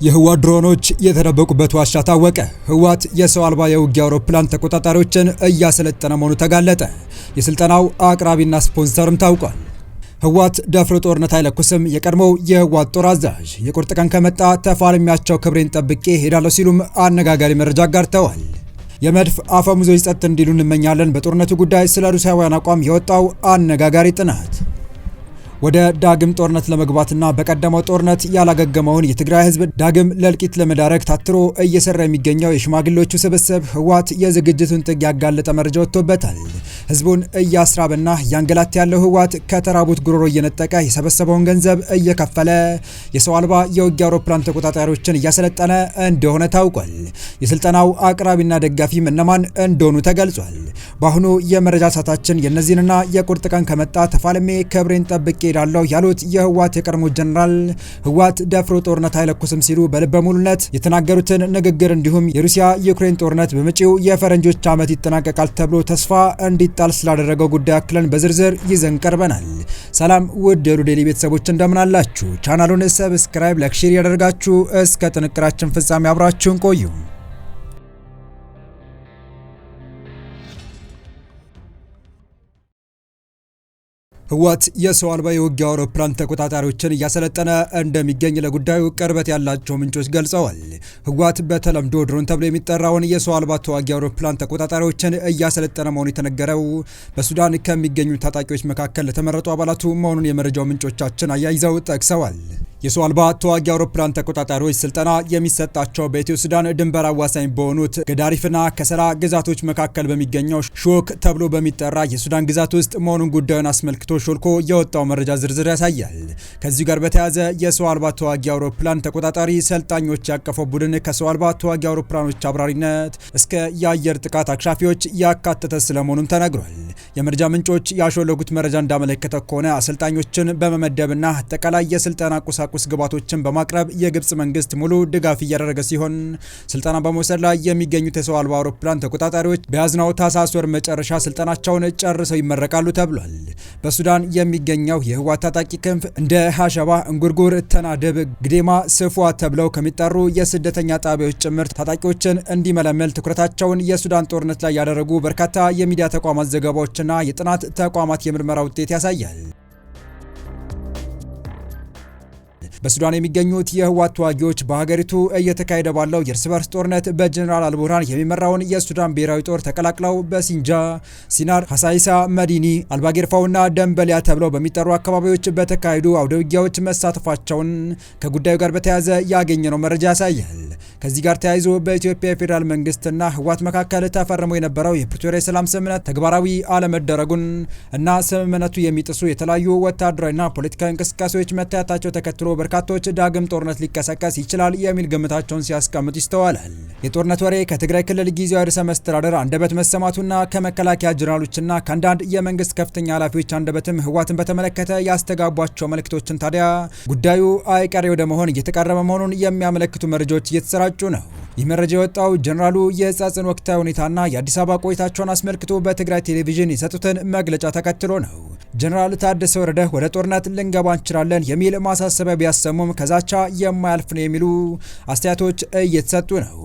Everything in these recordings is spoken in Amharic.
የህወሓት ድሮኖች የተደበቁበት ዋሻ ታወቀ። ህወሓት የሰው አልባ የውጊያ አውሮፕላን ተቆጣጣሪዎችን እያሰለጠነ መሆኑ ተጋለጠ። የስልጠናው አቅራቢና ስፖንሰርም ታውቋል። ህወሓት ደፍሮ ጦርነት አይለኩስም። የቀድሞው የህወሓት ጦር አዛዥ የቁርጥ ቀን ከመጣ ተፋልሚያቸው ክብሬን ጠብቄ ሄዳለሁ ሲሉም አነጋጋሪ መረጃ አጋርተዋል። የመድፍ አፈሙዞች ጸጥ እንዲሉ እንመኛለን። በጦርነቱ ጉዳይ ስለ ሩሲያውያን አቋም የወጣው አነጋጋሪ ጥናት ወደ ዳግም ጦርነት ለመግባትና በቀደመው ጦርነት ያላገገመውን የትግራይ ህዝብ ዳግም ለእልቂት ለመዳረግ ታትሮ እየሰራ የሚገኘው የሽማግሌዎቹ ስብስብ ህወሓት የዝግጅቱን ጥግ ያጋለጠ መረጃ ወጥቶበታል። ህዝቡን እያስራበና እያንገላታ ያለው ህወሓት ከተራቡት ጉሮሮ እየነጠቀ የሰበሰበውን ገንዘብ እየከፈለ የሰው አልባ የውጊያ አውሮፕላን ተቆጣጣሪዎችን እያሰለጠነ እንደሆነ ታውቋል። የስልጠናው አቅራቢና ደጋፊም እነማን እንደሆኑ ተገልጿል። በአሁኑ የመረጃ ሰዓታችን የነዚህንና የቁርጥ ቀን ከመጣ ተፋልሜ ክብሬን ጠብቄ ሄዳለሁ ያሉት የህወሓት የቀድሞ ጀነራል ህወሓት ደፍሮ ጦርነት አይለኩስም ሲሉ በልበ ሙሉነት የተናገሩትን ንግግር እንዲሁም የሩሲያ ዩክሬን ጦርነት በመጪው የፈረንጆች ዓመት ይጠናቀቃል ተብሎ ተስፋ እንዲጣል ስላደረገው ጉዳይ አክለን በዝርዝር ይዘን ቀርበናል። ሰላም ውድ የሉ ዴይሊ ቤተሰቦች እንደምን አላችሁ? ቻናሉን ሰብስክራይብ፣ ላይክ፣ ሼር ያደርጋችሁ እስከ ጥንቅራችን ፍጻሜ አብራችሁን ቆዩ። ህወሓት የሰው አልባ የውጊያ አውሮፕላን ተቆጣጣሪዎችን እያሰለጠነ እንደሚገኝ ለጉዳዩ ቅርበት ያላቸው ምንጮች ገልጸዋል። ህወሓት በተለምዶ ድሮን ተብሎ የሚጠራውን የሰው አልባ ተዋጊ አውሮፕላን ተቆጣጣሪዎችን እያሰለጠነ መሆኑ የተነገረው በሱዳን ከሚገኙ ታጣቂዎች መካከል ለተመረጡ አባላቱ መሆኑን የመረጃው ምንጮቻችን አያይዘው ጠቅሰዋል። የሰው አልባ ተዋጊ አውሮፕላን ተቆጣጣሪዎች ስልጠና የሚሰጣቸው በኢትዮ ሱዳን ድንበር አዋሳኝ በሆኑት ገዳሪፍና ከሰላ ግዛቶች መካከል በሚገኘው ሾክ ተብሎ በሚጠራ የሱዳን ግዛት ውስጥ መሆኑን ጉዳዩን አስመልክቶ ሾልኮ የወጣው መረጃ ዝርዝር ያሳያል። ከዚህ ጋር በተያያዘ የሰው አልባ ተዋጊ አውሮፕላን ተቆጣጣሪ ሰልጣኞች ያቀፈው ቡድን ከሰው አልባ ተዋጊ አውሮፕላኖች አብራሪነት እስከ የአየር ጥቃት አክሻፊዎች ያካተተ ስለመሆኑም ተነግሯል። የመረጃ ምንጮች ያሾለጉት መረጃ እንዳመለከተ ከሆነ አሰልጣኞችን በመመደብና አጠቃላይ የስልጠና ቁሳቁስ ግባቶችን በማቅረብ የግብጽ መንግስት ሙሉ ድጋፍ እያደረገ ሲሆን ስልጠና በመውሰድ ላይ የሚገኙት የሰው አልባ አውሮፕላን ተቆጣጣሪዎች በያዝነው ታህሳስ ወር መጨረሻ ስልጠናቸውን ጨርሰው ይመረቃሉ ተብሏል። በሱዳን የሚገኘው የህወሓት ታጣቂ ክንፍ እንደ ሀሸባ፣ እንጉርጉር፣ ተናደብ፣ ግዴማ፣ ስፏ ተብለው ከሚጠሩ የስደተኛ ጣቢያዎች ጭምር ታጣቂዎችን እንዲመለመል ትኩረታቸውን የሱዳን ጦርነት ላይ ያደረጉ በርካታ የሚዲያ ተቋማት ዘገባዎችና የጥናት ተቋማት የምርመራ ውጤት ያሳያል። በሱዳን የሚገኙት የህወሓት ተዋጊዎች በሀገሪቱ እየተካሄደ ባለው የእርስ በርስ ጦርነት በጀነራል አልቡርሃን የሚመራውን የሱዳን ብሔራዊ ጦር ተቀላቅለው በሲንጃ፣ ሲናር፣ ሀሳይሳ፣ መዲኒ፣ አልባጌርፋውና ደንበሊያ ተብለው በሚጠሩ አካባቢዎች በተካሄዱ አውደ ውጊያዎች መሳተፋቸውን ከጉዳዩ ጋር በተያያዘ ያገኘነው መረጃ ያሳያል። ከዚህ ጋር ተያይዞ በኢትዮጵያ የፌዴራል መንግስትና ህወሓት መካከል ተፈርሞ የነበረው የፕሪቶሪያ የሰላም ስምምነት ተግባራዊ አለመደረጉን እና ስምምነቱ የሚጥሱ የተለያዩ ወታደራዊና ፖለቲካዊ እንቅስቃሴዎች መታየታቸው ተከትሎ በርካቶች ዳግም ጦርነት ሊቀሰቀስ ይችላል የሚል ግምታቸውን ሲያስቀምጡ ይስተዋላል። የጦርነት ወሬ ከትግራይ ክልል ጊዜያዊ ርዕሰ መስተዳድር አንደበት መሰማቱና ከመከላከያ ጀነራሎችና ከአንዳንድ የመንግስት ከፍተኛ ኃላፊዎች አንደበትም ህወሓትን በተመለከተ ያስተጋቧቸው መልእክቶችን ታዲያ ጉዳዩ አይቀሬ ወደ መሆን እየተቃረበ መሆኑን የሚያመለክቱ መረጃዎች እየተሰራጩ ነው። ይህ መረጃ የወጣው ጀነራሉ የጸጥታን ወቅታዊ ሁኔታና የአዲስ አበባ ቆይታቸውን አስመልክቶ በትግራይ ቴሌቪዥን የሰጡትን መግለጫ ተከትሎ ነው። ጀነራል ታደሰ ወረደ ወደ ጦርነት ልንገባ እንችላለን የሚል ማሳሰቢያ ቢያሰሙም ከዛቻ የማያልፍ ነው የሚሉ አስተያየቶች እየተሰጡ ነው።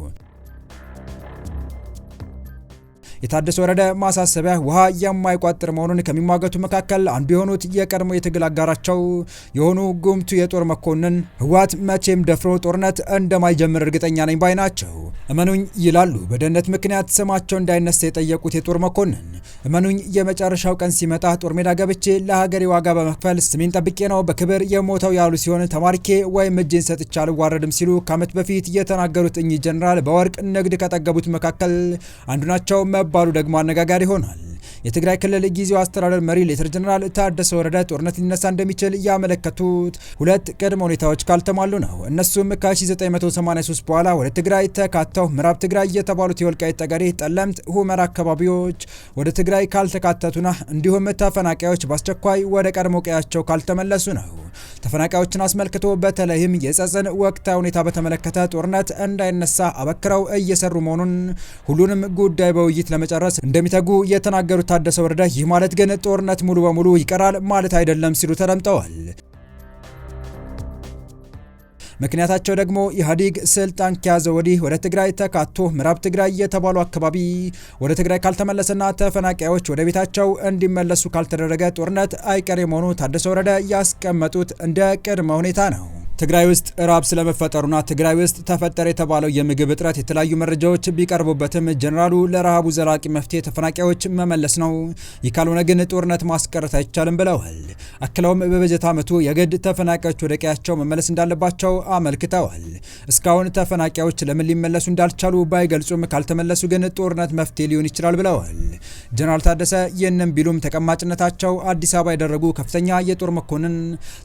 የታደሰ ወረደ ማሳሰቢያ ውሃ የማይቋጥር መሆኑን ከሚሟገቱ መካከል አንዱ የሆኑት የቀድሞ የትግል አጋራቸው የሆኑ ጉምቱ የጦር መኮንን ህወሓት መቼም ደፍሮ ጦርነት እንደማይጀምር እርግጠኛ ነኝ ባይ ናቸው። እመኑኝ ይላሉ በደህንነት ምክንያት ስማቸው እንዳይነሳ የጠየቁት የጦር መኮንን። እመኑኝ የመጨረሻው ቀን ሲመጣ ጦር ሜዳ ገብቼ ለሀገሬ ዋጋ በመክፈል ስሜን ጠብቄ ነው በክብር የሞተው ያሉ ሲሆን ተማርኬ ወይም እጄን ሰጥቼ አልዋረድም ሲሉ ከዓመት በፊት የተናገሩት እኚህ ጀነራል በወርቅ ንግድ ከጠገቡት መካከል አንዱ ናቸው ባሉ ደግሞ አነጋጋሪ ሆኗል። የትግራይ ክልል ጊዜያዊ አስተዳደር መሪ ሌተር ጀነራል ታደሰ ወረደ ጦርነት ሊነሳ እንደሚችል ያመለከቱት ሁለት ቅድመ ሁኔታዎች ካልተሟሉ ነው። እነሱም ከ1983 በኋላ ወደ ትግራይ ተካተው ምዕራብ ትግራይ የተባሉት የወልቃይት ጠገዴ፣ ጠለምት፣ ሁመራ አካባቢዎች ወደ ትግራይ ካልተካተቱና እንዲሁም ተፈናቃዮች በአስቸኳይ ወደ ቀድሞ ቀያቸው ካልተመለሱ ነው። ተፈናቃዮችን አስመልክቶ በተለይም የጸጽን ወቅታዊ ሁኔታ በተመለከተ ጦርነት እንዳይነሳ አበክረው እየሰሩ መሆኑን ሁሉንም ጉዳይ በውይይት ለመጨረስ እንደሚተጉ የተናገሩት ታደሰ ወረደ ይህ ማለት ግን ጦርነት ሙሉ በሙሉ ይቀራል ማለት አይደለም ሲሉ ተደምጠዋል። ምክንያታቸው ደግሞ ኢህአዴግ ስልጣን ከያዘ ወዲህ ወደ ትግራይ ተካቶ ምዕራብ ትግራይ የተባሉ አካባቢ ወደ ትግራይ ካልተመለሰና ተፈናቃዮች ወደ ቤታቸው እንዲመለሱ ካልተደረገ ጦርነት አይቀሬ መሆኑ ታደሰ ወረደ ያስቀመጡት እንደ ቅድመ ሁኔታ ነው። ትግራይ ውስጥ ራብ ስለመፈጠሩና ትግራይ ውስጥ ተፈጠረ የተባለው የምግብ እጥረት የተለያዩ መረጃዎች ቢቀርቡበትም ጀነራሉ ለረሃቡ ዘላቂ መፍትሄ ተፈናቃዮች መመለስ ነው፣ ይህ ካልሆነ ግን ጦርነት ማስቀረት አይቻልም ብለዋል። አክለውም በበጀት ዓመቱ የግድ ተፈናቃዮች ወደ ቀያቸው መመለስ እንዳለባቸው አመልክተዋል። እስካሁን ተፈናቃዮች ለምን ሊመለሱ እንዳልቻሉ ባይገልጹም ካልተመለሱ ግን ጦርነት መፍትሄ ሊሆን ይችላል ብለዋል። ጀነራል ታደሰ ይህንን ቢሉም ተቀማጭነታቸው አዲስ አበባ ያደረጉ ከፍተኛ የጦር መኮንን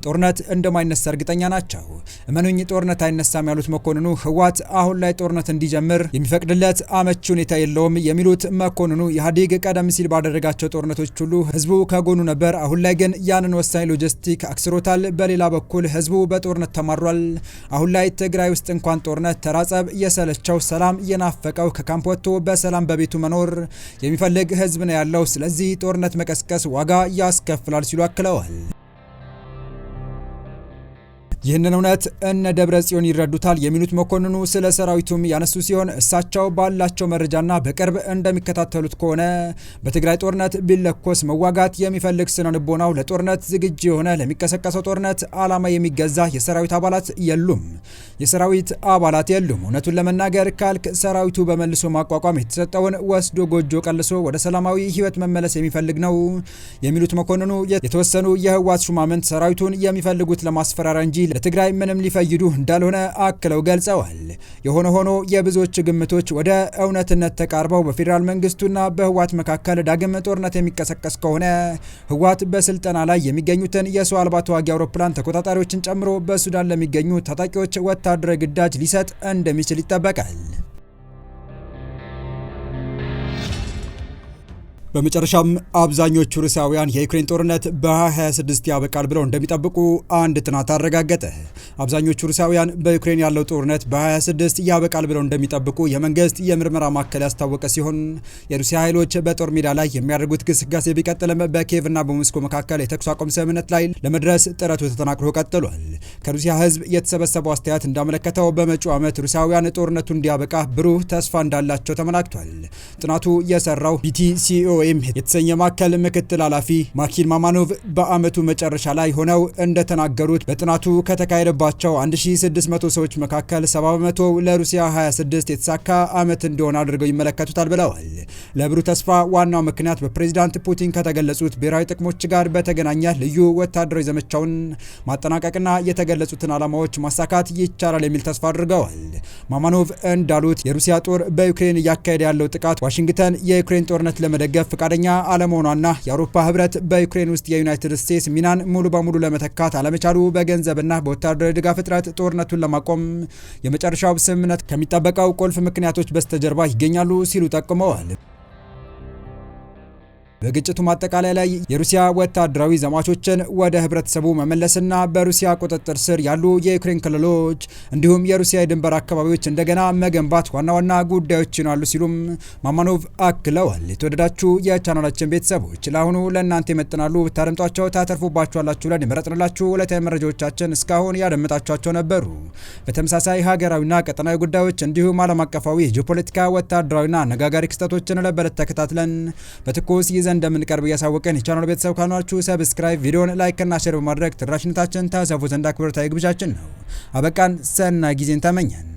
ጦርነት እንደማይነሳ እርግጠኛ ናቸው። እመኑኝ ጦርነት አይነሳም ያሉት መኮንኑ ህወሓት አሁን ላይ ጦርነት እንዲጀምር የሚፈቅድለት አመቺ ሁኔታ የለውም የሚሉት መኮንኑ ኢህአዴግ ቀደም ሲል ባደረጋቸው ጦርነቶች ሁሉ ህዝቡ ከጎኑ ነበር፣ አሁን ላይ ግን ያንን ወሳኝ ሎጂስቲክ አክስሮታል። በሌላ በኩል ህዝቡ በጦርነት ተማሯል። አሁን ላይ ትግራይ ውስጥ እንኳን ጦርነት ተራጸብ የሰለቸው ሰላም የናፈቀው ከካምፕ ወጥቶ በሰላም በቤቱ መኖር የሚፈልግ ህዝብ ነው ያለው። ስለዚህ ጦርነት መቀስቀስ ዋጋ ያስከፍላል ሲሉ አክለዋል። ይህንን እውነት እነ ደብረ ጽዮን ይረዱታል የሚሉት መኮንኑ ስለ ሰራዊቱም ያነሱ ሲሆን እሳቸው ባላቸው መረጃና በቅርብ እንደሚከታተሉት ከሆነ በትግራይ ጦርነት ቢለኮስ መዋጋት የሚፈልግ ስነ ልቦናው ለጦርነት ዝግጁ የሆነ ለሚቀሰቀሰው ጦርነት ዓላማ የሚገዛ የሰራዊት አባላት የሉም። እውነቱን ለመናገር ካልክ ሰራዊቱ በመልሶ ማቋቋም የተሰጠውን ወስዶ ጎጆ ቀልሶ ወደ ሰላማዊ ህይወት መመለስ የሚፈልግ ነው የሚሉት መኮንኑ የተወሰኑ የህወሓት ሹማምንት ሰራዊቱን የሚፈልጉት ለማስፈራሪያ እንጂ ለትግራይ ምንም ሊፈይዱ እንዳልሆነ አክለው ገልጸዋል። የሆነ ሆኖ የብዙዎች ግምቶች ወደ እውነትነት ተቃርበው በፌዴራል መንግስቱና በህወሓት መካከል ዳግም ጦርነት የሚቀሰቀስ ከሆነ ህወሓት በስልጠና ላይ የሚገኙትን የሰው አልባ ተዋጊ አውሮፕላን ተቆጣጣሪዎችን ጨምሮ በሱዳን ለሚገኙ ታጣቂዎች ወታደራዊ ግዳጅ ሊሰጥ እንደሚችል ይጠበቃል። በመጨረሻም አብዛኞቹ ሩሲያውያን የዩክሬን ጦርነት በ2026 ያበቃል ብለው እንደሚጠብቁ አንድ ጥናት አረጋገጠ። አብዛኞቹ ሩሲያውያን በዩክሬን ያለው ጦርነት በ2026 ያበቃል ብለው እንደሚጠብቁ የመንግስት የምርመራ ማዕከል ያስታወቀ ሲሆን የሩሲያ ኃይሎች በጦር ሜዳ ላይ የሚያደርጉት ግስጋሴ ቢቀጥልም በኪየቭና በሞስኮ መካከል የተኩስ አቁም ስምምነት ላይ ለመድረስ ጥረቱ ተጠናክሮ ቀጥሏል። ከሩሲያ ህዝብ የተሰበሰበው አስተያየት እንዳመለከተው በመጪው ዓመት ሩሲያውያን ጦርነቱ እንዲያበቃ ብሩህ ተስፋ እንዳላቸው ተመላክቷል። ጥናቱ የሰራው BTCO የተሰኘ ማዕከል ምክትል ኃላፊ ማኪን ማማኖቭ በአመቱ መጨረሻ ላይ ሆነው እንደተናገሩት በጥናቱ ከተካሄደባቸው 1600 ሰዎች መካከል 70% ለሩሲያ 26 የተሳካ አመት እንደሆነ አድርገው ይመለከቱታል ብለዋል። ለብሩህ ተስፋ ዋናው ምክንያት በፕሬዝዳንት ፑቲን ከተገለጹት ብሔራዊ ጥቅሞች ጋር በተገናኘ ልዩ ወታደራዊ ዘመቻውን ማጠናቀቅና የተገለጹትን ዓላማዎች ማሳካት ይቻላል የሚል ተስፋ አድርገዋል። ማማኖቭ እንዳሉት የሩሲያ ጦር በዩክሬን እያካሄደ ያለው ጥቃት ዋሽንግተን የዩክሬን ጦርነት ለመደገፍ ፈቃደኛ አለመሆኗና የአውሮፓ ህብረት በዩክሬን ውስጥ የዩናይትድ ስቴትስ ሚናን ሙሉ በሙሉ ለመተካት አለመቻሉ በገንዘብና በወታደራዊ ድጋፍ እጥረት ጦርነቱን ለማቆም የመጨረሻው ስምምነት ከሚጠበቀው ቁልፍ ምክንያቶች በስተጀርባ ይገኛሉ ሲሉ ጠቁመዋል። በግጭቱ ማጠቃለያ ላይ የሩሲያ ወታደራዊ ዘማቾችን ወደ ህብረተሰቡ መመለስና በሩሲያ ቁጥጥር ስር ያሉ የዩክሬን ክልሎች እንዲሁም የሩሲያ የድንበር አካባቢዎች እንደገና መገንባት ዋና ዋና ጉዳዮች ይሆናሉ ሲሉም ማማኖቭ አክለዋል። የተወደዳችሁ የቻናላችን ቤተሰቦች ለአሁኑ ለእናንተ ይመጥናሉ ብታደምጧቸው ታተርፉባችኋላችሁ ብለን የመረጥንላችሁ ዕለታዊ መረጃዎቻችን እስካሁን ያደመጣችኋቸው ነበሩ። በተመሳሳይ ሀገራዊና ቀጠናዊ ጉዳዮች እንዲሁም ዓለም አቀፋዊ ጂኦፖለቲካ፣ ወታደራዊና አነጋጋሪ ክስተቶችን ለበለት ተከታትለን በትኩስ እንደምንቀርብ እያሳወቀን የቻናሉ ቤተሰብ ካልሆናችሁ ሰብስክራይብ፣ ቪዲዮን ላይክ እና ሼር በማድረግ ተደራሽነታችን ታሰፉ ዘንድ አክብሮታዊ ግብዣችን ነው። አበቃን። ሰናይ ጊዜን ተመኘን።